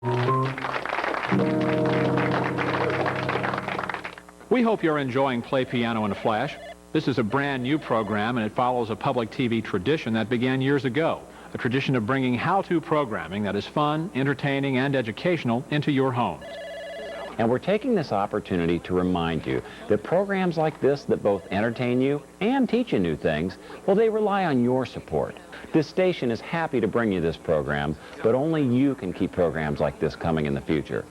We hope you're enjoying Play Piano in a Flash. This is a brand new program, and it follows a public TV tradition that began years ago, a tradition of bringing how-to programming that is fun, entertaining, and educational into your homes. And we're taking this opportunity to remind you that programs like this that both entertain you and teach you new things, well, they rely on your support. This station is happy to bring you this program, but only you can keep programs like this coming in the future.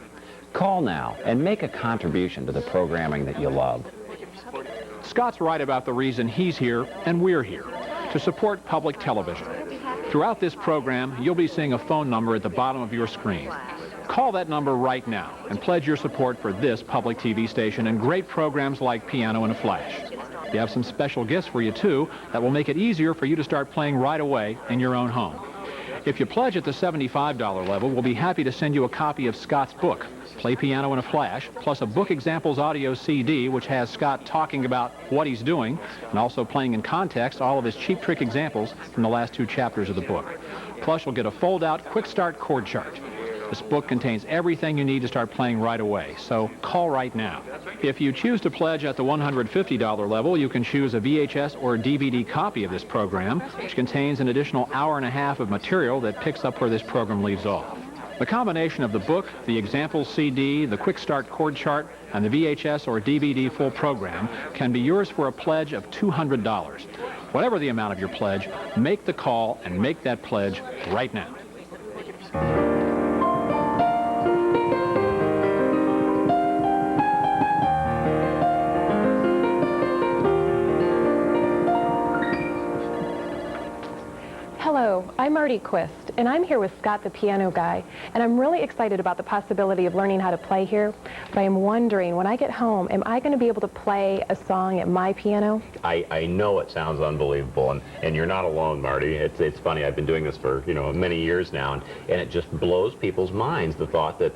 Call now and make a contribution to the programming that you love. Scott's right about the reason he's here and we're here, to support public television. Throughout this program, you'll be seeing a phone number at the bottom of your screen. Call that number right now and pledge your support for this public TV station and great programs like Piano in a Flash. We have some special gifts for you, too, that will make it easier for you to start playing right away in your own home. If you pledge at the $75 level, we'll be happy to send you a copy of Scott's book, Play Piano in a Flash, plus a Book Examples audio CD, which has Scott talking about what he's doing and also playing in context all of his cheap trick examples from the last 2 chapters of the book. Plus, you'll get a fold-out quick start chord chart. This book contains everything you need to start playing right away, so call right now. If you choose to pledge at the $150 level, you can choose a VHS or DVD copy of this program, which contains an additional hour-and-a-half of material that picks up where this program leaves off. The combination of the book, the example CD, the quick start chord chart, and the VHS or DVD full program can be yours for a pledge of $200. Whatever the amount of your pledge, make the call and make that pledge right now. Hello, I'm Marty Quist, and I'm here with Scott the Piano Guy, and I'm really excited about the possibility of learning how to play here, but I am wondering, when I get home, am I going to be able to play a song at my piano? I know it sounds unbelievable, and you're not alone, Marty. It's funny, I've been doing this for, many years now, and it just blows people's minds, the thought that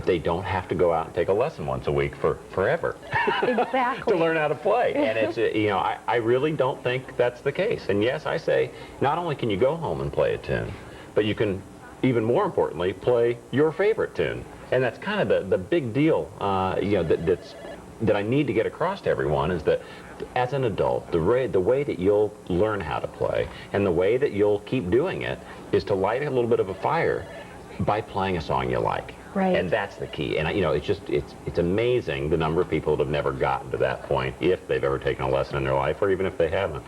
they don't have to go out and take a lesson once a week forever. Exactly. To learn how to play. And it's, I really don't think that's the case. And yes, I say, not only can you go home and play a tune, but you can, even more importantly, play your favorite tune. And that's kind of the big deal, that I need to get across to everyone, is that as an adult, the way that you'll learn how to play and the way that you'll keep doing it is to light a little bit of a fire by playing a song you like. Right. And that's the key. And it's amazing the number of people that have never gotten to that point, if they've ever taken a lesson in their life, or even if they haven't.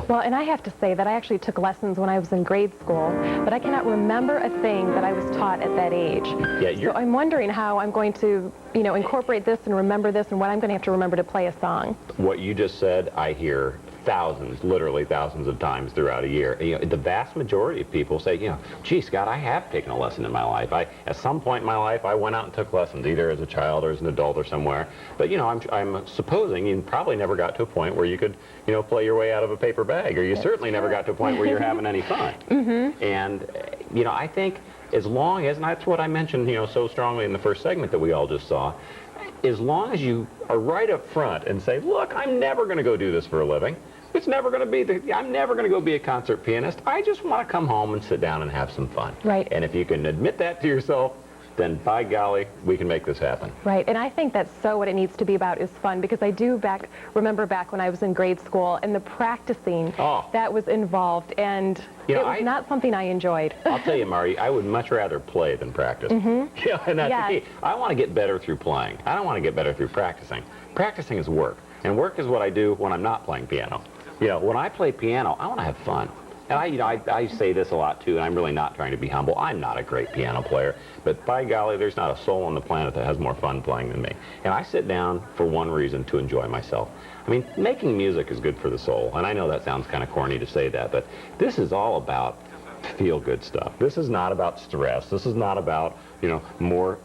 Well, and I have to say that I actually took lessons when I was in grade school, but I cannot remember a thing that I was taught at that age. Yeah, so I'm wondering how I'm going to, incorporate this and remember this, and what I'm going to have to remember to play a song. What you just said, I hear thousands, literally thousands of times throughout a year. The vast majority of people say, gee, Scott, I have taken a lesson in my life. At some point in my life, I went out and took lessons, either as a child or as an adult or somewhere. But, I'm supposing you probably never got to a point where you could, play your way out of a paper bag, or you certainly never got to a point where you're having any fun. Mm-hmm. And, I think as long as, and that's what I mentioned, so strongly in the first segment that we all just saw, as long as you are right up front and say, look, I'm never going to go do this for a living. It's never going to be I'm never going to go be a concert pianist. I just want to come home and sit down and have some fun. Right. And if you can admit that to yourself, then by golly, we can make this happen. Right, and I think that's so what it needs to be about, is fun, because I do remember back when I was in grade school and the practicing that was involved, and it was not something I enjoyed. I'll tell you, Marty, I would much rather play than practice. Mm-hmm. And that's the key. I want to get better through playing. I don't want to get better through practicing. Practicing is work, and work is what I do when I'm not playing piano. When I play piano, I want to have fun. And I say this a lot, too, and I'm really not trying to be humble. I'm not a great piano player, but by golly, there's not a soul on the planet that has more fun playing than me. And I sit down for one reason, to enjoy myself. I mean, making music is good for the soul, and I know that sounds kind of corny to say that, but this is all about feel-good stuff. This is not about stress. This is not about, more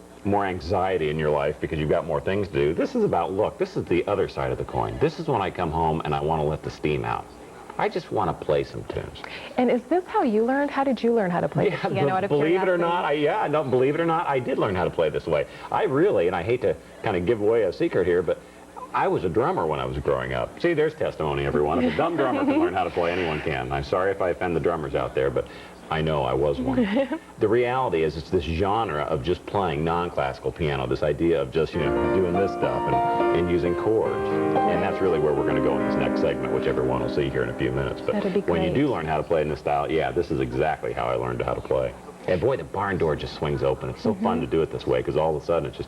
anxiety in your life because you've got more things to do. This is about, look, this is the other side of the coin. This is when I come home and I want to let the steam out. I just want to play some tunes. And is this how you learned? How did you learn how to play the piano? Believe it or not, believe it or not, I did learn how to play this way. I really, and I hate to kind of give away a secret here, but I was a drummer when I was growing up. See, there's testimony, everyone. If a dumb drummer can learn how to play, anyone can. I'm sorry if I offend the drummers out there, but I know, I was one. The reality is it's this genre of just playing non-classical piano, this idea of just, doing this stuff and using chords. And that's really where we're going to go in this next segment, which everyone will see here in a few minutes. But That'd be when you great. do learn how to play in this style, yeah, this is exactly how I learned how to play. And boy, the barn door just swings open. It's so fun to do it this way, because all of a sudden it's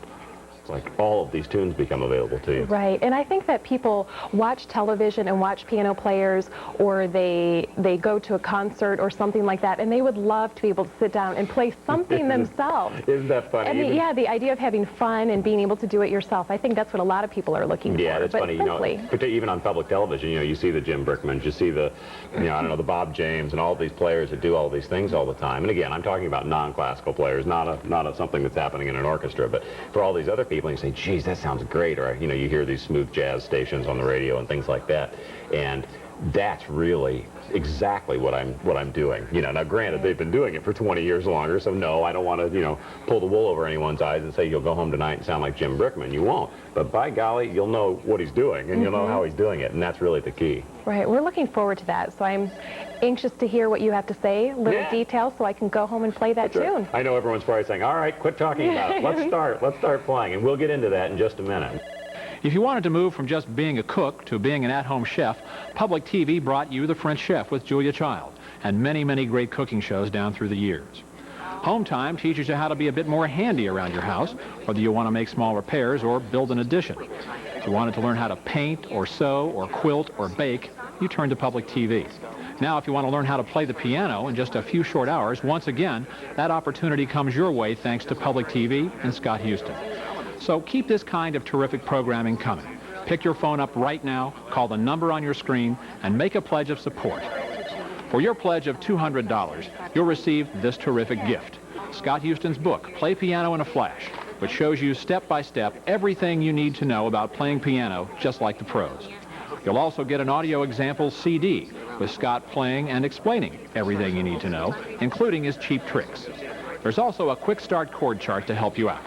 like all of these tunes become available to you. Right, and I think that people watch television and watch piano players, or they go to a concert or something like that, and they would love to be able to sit down and play something themselves. Isn't that funny? And yeah, the idea of having fun and being able to do it yourself, I think that's what a lot of people are looking for. Yeah, that's but funny. Simply. Particularly even on public television, you see the Jim Brickmans, you see the, I don't know, the Bob James, and all these players that do all these things all the time. And again, I'm talking about non-classical players, not something that's happening in an orchestra. But for all these other people, you say, geez, that sounds great. Or you hear these smooth jazz stations on the radio and things like that. And that's really exactly what I'm doing. Now granted, they've been doing it for 20 years longer, so no, I don't want to, pull the wool over anyone's eyes and say you'll go home tonight and sound like Jim Brickman. You won't. But by golly, you'll know what he's doing, and you'll know how he's doing it, and that's really the key. Right, we're looking forward to that. So I'm anxious to hear what you have to say, little details, so I can go home and play that tune. Right. I know everyone's probably saying, all right, quit talking about it. Let's start playing, and we'll get into that in just a minute. If you wanted to move from just being a cook to being an at-home chef, public TV brought you The French Chef with Julia Child, and many, many great cooking shows down through the years. Home Time teaches you how to be a bit more handy around your house, whether you want to make small repairs or build an addition. If you wanted to learn how to paint or sew or quilt or bake, you turn to public TV. Now, if you want to learn how to play the piano in just a few short hours, once again, that opportunity comes your way thanks to public TV and Scott Houston. So keep this kind of terrific programming coming. Pick your phone up right now, call the number on your screen, and make a pledge of support. For your pledge of $200, you'll receive this terrific gift: Scott Houston's book, Play Piano in a Flash, which shows you step-by-step everything you need to know about playing piano, just like the pros. You'll also get an audio example CD with Scott playing and explaining everything you need to know, including his cheap tricks. There's also a quick start chord chart to help you out.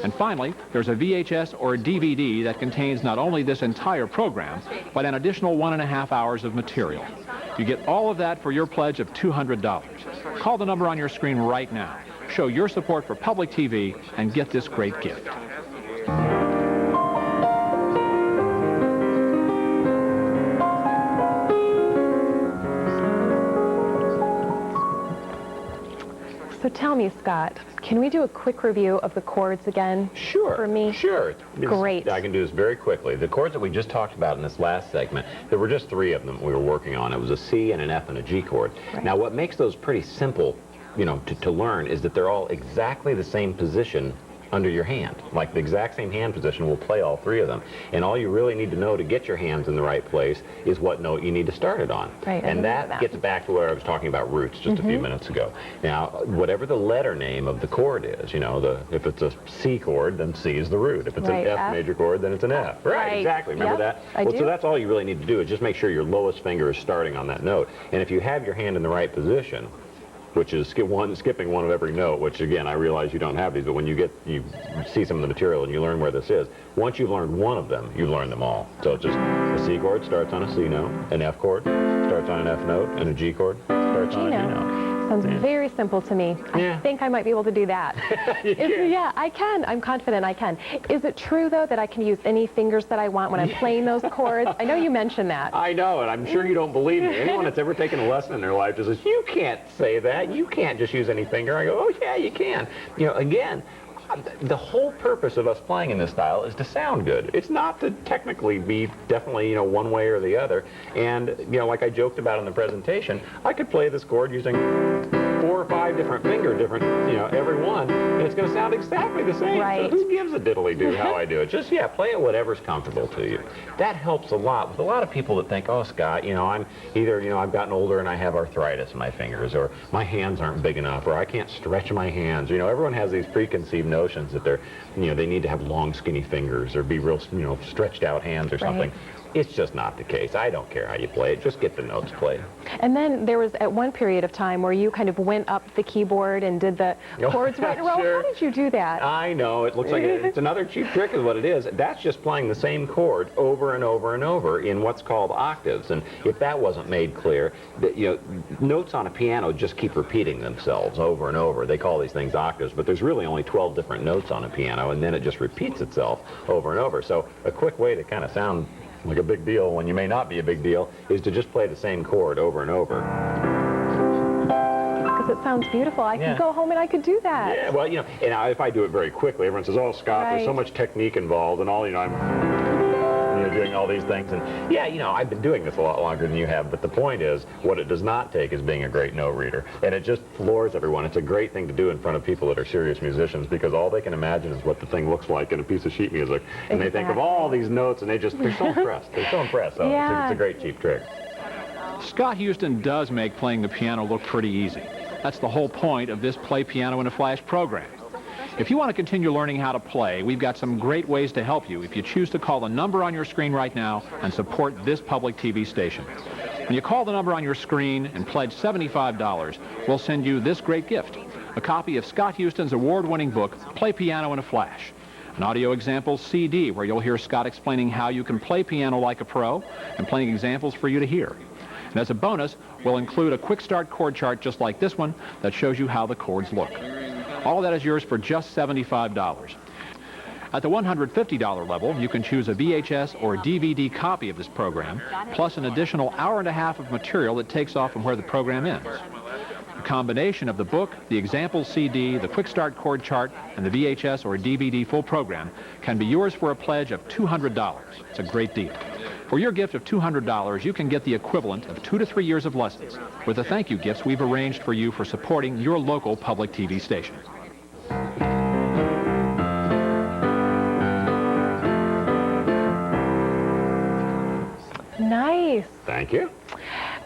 And finally, there's a VHS or a DVD that contains not only this entire program, but an additional 1.5 hours of material. You get all of that for your pledge of $200. Call the number on your screen right now. Show your support for public TV and get this great gift. So tell me, Scott, can we do a quick review of the chords again? Sure. For me? Sure. Great. I can do this very quickly. The chords that we just talked about in this last segment, there were just 3 of them we were working on. It was a C and an F and a G chord. Right. Now, what makes those pretty simple, to learn is that they're all exactly the same position under your hand. Like the exact same hand position will play all 3 of them. And all you really need to know to get your hands in the right place is what note you need to start it on. Right, and that gets back to where I was talking about roots just a few minutes ago. Now, whatever the letter name of the chord is, if it's a C chord, then C is the root. If it's an F major chord, then it's an F. Right, exactly. Remember that? So that's all you really need to do is just make sure your lowest finger is starting on that note. And if you have your hand in the right position, which is skipping one of every note, which again, I realize you don't have these, but when you see some of the material and you learn where this is, once you've learned one of them, you've learned them all. So it's just a C chord starts on a C note, an F chord starts on an F note, and a G chord starts on a G note. Sounds very simple to me. I think I might be able to do that. Yeah, I can. I'm confident I can. Is it true, though, that I can use any fingers that I want when I'm playing those chords? I know you mentioned that. I know, and I'm sure you don't believe me. Anyone that's ever taken a lesson in their life just says, you can't say that. You can't just use any finger. I go, oh, yeah, you can. Again, the whole purpose of us playing in this style is to sound good. It's not to technically be definitely, one way or the other. And, like I joked about in the presentation, I could play this chord using 4 or 5 different fingers, every one, and it's going to sound exactly the same. Right. So who gives a diddly-do how I do it? Just, play it whatever's comfortable to you. That helps a lot with a lot of people that think, oh, Scott, I'm either, I've gotten older and I have arthritis in my fingers, or my hands aren't big enough, or I can't stretch my hands. Everyone has these preconceived notions that they're, they need to have long, skinny fingers or be real, stretched out hands or something. It's just not the case. I don't care how you play it. Just get the notes played. And then there was at one period of time where you kind of went up the keyboard and did the chords right in a row. Sure. How did you do that? I know. It looks like it's another cheap trick is what it is. That's just playing the same chord over and over and over in what's called octaves. And if that wasn't made clear, that, notes on a piano just keep repeating themselves over and over. They call these things octaves, but there's really only 12 different notes on a piano, and then it just repeats itself over and over. So a quick way to kind of sound like a big deal when you may not be a big deal is to just play the same chord over and over. Because it sounds beautiful. I could go home and I could do that. Yeah, well, and if I do it very quickly, everyone says, oh, Scott, there's so much technique involved and all, I'm doing all these things. And yeah, I've been doing this a lot longer than you have, but the point is, what it does not take is being a great note reader. And it just floors everyone. It's a great thing to do in front of people that are serious musicians, because all they can imagine is what the thing looks like in a piece of sheet music. And they think of all these notes, and they're so impressed. They're so impressed. So it's a great cheap trick. Scott Houston does make playing the piano look pretty easy. That's the whole point of this Play Piano in a Flash program. If you want to continue learning how to play, we've got some great ways to help you if you choose to call the number on your screen right now and support this public TV station. When you call the number on your screen and pledge $75, we'll send you this great gift, a copy of Scott Houston's award-winning book, Play Piano in a Flash, an audio example CD where you'll hear Scott explaining how you can play piano like a pro and playing examples for you to hear. And as a bonus, we'll include a quick start chord chart just like this one that shows you how the chords look. All of that is yours for just $75. At the $150 level, you can choose a VHS or DVD copy of this program, plus an additional hour and a half of material that takes off from where the program ends. A combination of the book, the example CD, the quick start chord chart, and the VHS or DVD full program can be yours for a pledge of $200. It's a great deal. For your gift of $200, you can get the equivalent of 2 to 3 years of lessons with the thank you gifts we've arranged for you for supporting your local public TV station. Nice. Thank you.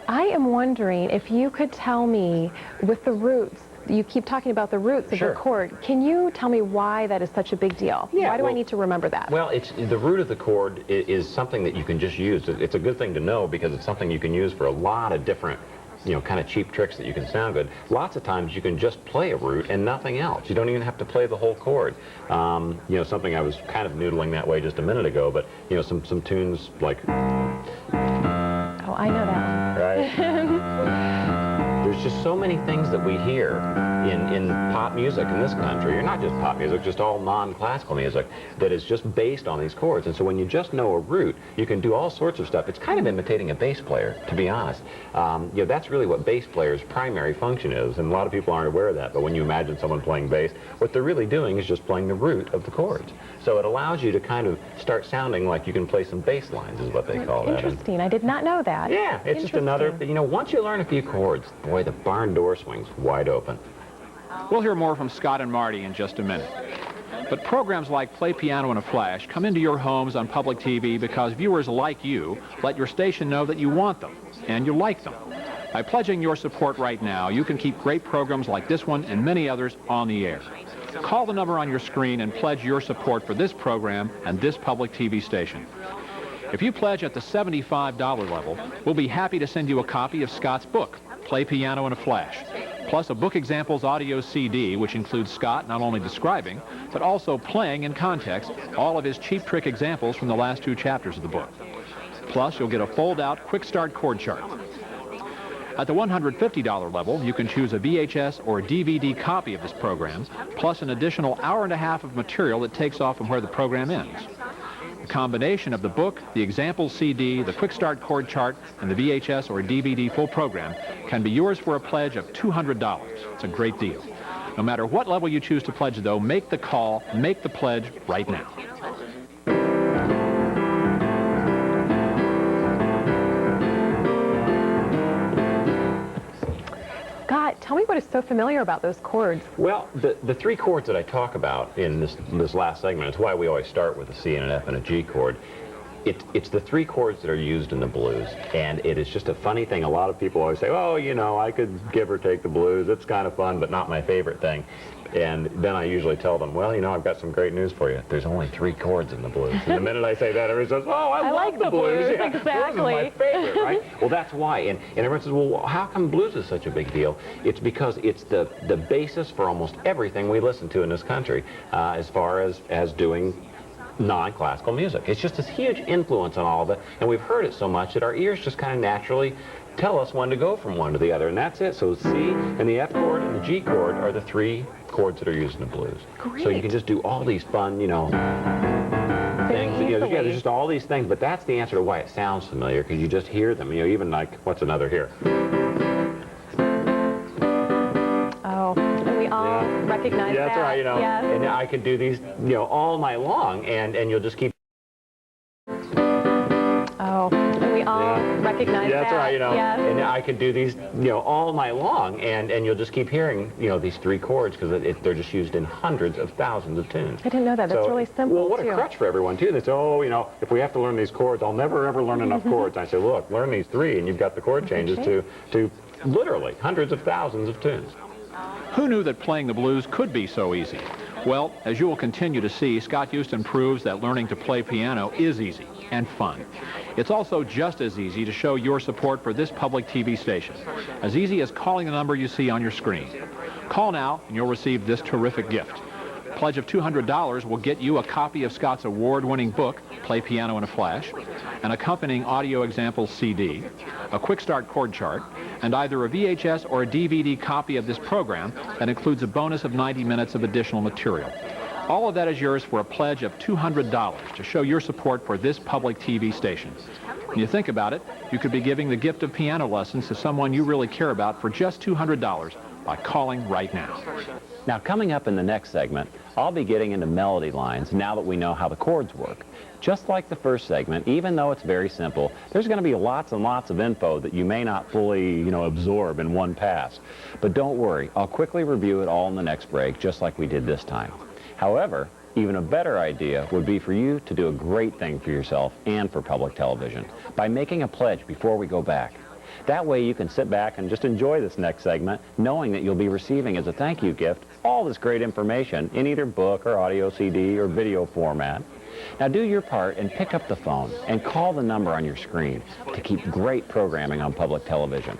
I am wondering if you could tell me with the roots, you keep talking about the roots of the chord. Can you tell me why that is such a big deal? Yeah, why do I need to remember that? Well, the root of the chord is something that you can just use. It's a good thing to know because it's something you can use for a lot of different, kind of cheap tricks that you can sound good. Lots of times you can just play a root and nothing else. You don't even have to play the whole chord. Something I was kind of noodling that way just a minute ago, but, some tunes like... Oh, I know that. Right? There's just so many things that we hear in pop music in this country, or not just pop music, just all non-classical music, that is just based on these chords. And so when you just know a root, you can do all sorts of stuff. It's kind of imitating a bass player, to be honest. That's really what bass players' primary function is, and a lot of people aren't aware of that. But when you imagine someone playing bass, what they're really doing is just playing the root of the chords. So it allows you to kind of start sounding like you can play some bass lines, is what they call that. Interesting. I did not know that. Yeah, it's just another, once you learn a few chords, boy, the barn door swings wide open. We'll hear more from Scott and Marty in just a minute. But programs like Play Piano in a Flash come into your homes on public TV because viewers like you let your station know that you want them and you like them. By pledging your support right now, you can keep great programs like this one and many others on the air. Call the number on your screen and pledge your support for this program and this public TV station. If you pledge at the $75 level, we'll be happy to send you a copy of Scott's book, Play Piano in a Flash, plus a book examples audio CD, which includes Scott not only describing, but also playing in context all of his cheap trick examples from the last 2 chapters of the book. Plus, you'll get a fold-out quick start chord chart. At the $150 level, you can choose a VHS or DVD copy of this program, plus an additional hour and a half of material that takes off from where the program ends. A combination of the book, the example CD, the quick start chord chart, and the VHS or DVD full program can be yours for a pledge of $200. It's a great deal. No matter what level you choose to pledge, though, make the call, make the pledge right now. Tell me what is so familiar about those chords. Well, the 3 chords that I talk about in this last segment, it's why we always start with a C and an F and a G chord. It's the 3 chords that are used in the blues, and it is just a funny thing. A lot of people always say, oh, you know, I could give or take the blues. It's kind of fun, but not my favorite thing. And then I usually tell them, well, you know, I've got some great news for you. There's only 3 chords in the blues. And the minute I say that, everybody says, oh, I love like the blues. Yeah, exactly. Blues is my favorite, right? Well, that's why. And everyone says, well, how come blues is such a big deal? It's because it's the basis for almost everything we listen to in this country as far as doing non-classical music. It's just this huge influence on all of it, and we've heard it so much that our ears just kind of naturally tell us when to go from one to the other, and that's it. So C and the F chord and the G chord are the 3 chords that are used in the blues. Great. So you can just do all these fun, you know, things. You know, yeah, there's just all these things, but that's the answer to why it sounds familiar, because you just hear them. You know, even like, what's another here? Oh, and we all recognize that. That's right, you know. Yes. And I could do these, you know, all night long, and you'll just keep. Oh, and we all recognize that. That's right, you know. Yes. And I could do these, you know, all night long, and you'll just keep hearing, you know, these 3 chords, because they're just used in hundreds of thousands of tunes. I didn't know that. That's really simple, well, what too. a crutch for everyone, too. They say, oh, you know, if we have to learn these chords, I'll never, ever learn enough chords. I say, look, learn these 3, and you've got the chord changes to literally hundreds of thousands of tunes. Who knew that playing the blues could be so easy? Well, as you will continue to see, Scott Houston proves that learning to play piano is easy and fun. It's also just as easy to show your support for this public TV station. As easy as calling the number you see on your screen. Call now and you'll receive this terrific gift. A pledge of $200 will get you a copy of Scott's award-winning book, Play Piano in a Flash, an accompanying audio example CD, a quick start chord chart, and either a VHS or a DVD copy of this program that includes a bonus of 90 minutes of additional material. All of that is yours for a pledge of $200 to show your support for this public TV station. When you think about it, you could be giving the gift of piano lessons to someone you really care about for just $200 by calling right now. Now, coming up in the next segment, I'll be getting into melody lines now that we know how the chords work. Just like the first segment, even though it's very simple, there's going to be lots and lots of info that you may not fully, you know, absorb in one pass. But don't worry, I'll quickly review it all in the next break, just like we did this time. However, even a better idea would be for you to do a great thing for yourself and for public television by making a pledge before we go back. That way you can sit back and just enjoy this next segment, knowing that you'll be receiving as a thank you gift all this great information in either book or audio CD or video format. Now do your part and pick up the phone and call the number on your screen to keep great programming on public television.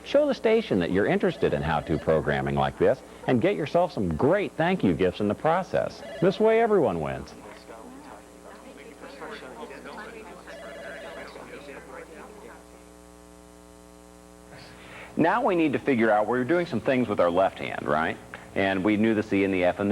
Show the station that you're interested in how-to programming like this and get yourself some great thank you gifts in the process. This way everyone wins. Now we need to figure out, we're doing some things with our left hand, right? And we knew the C and the F and the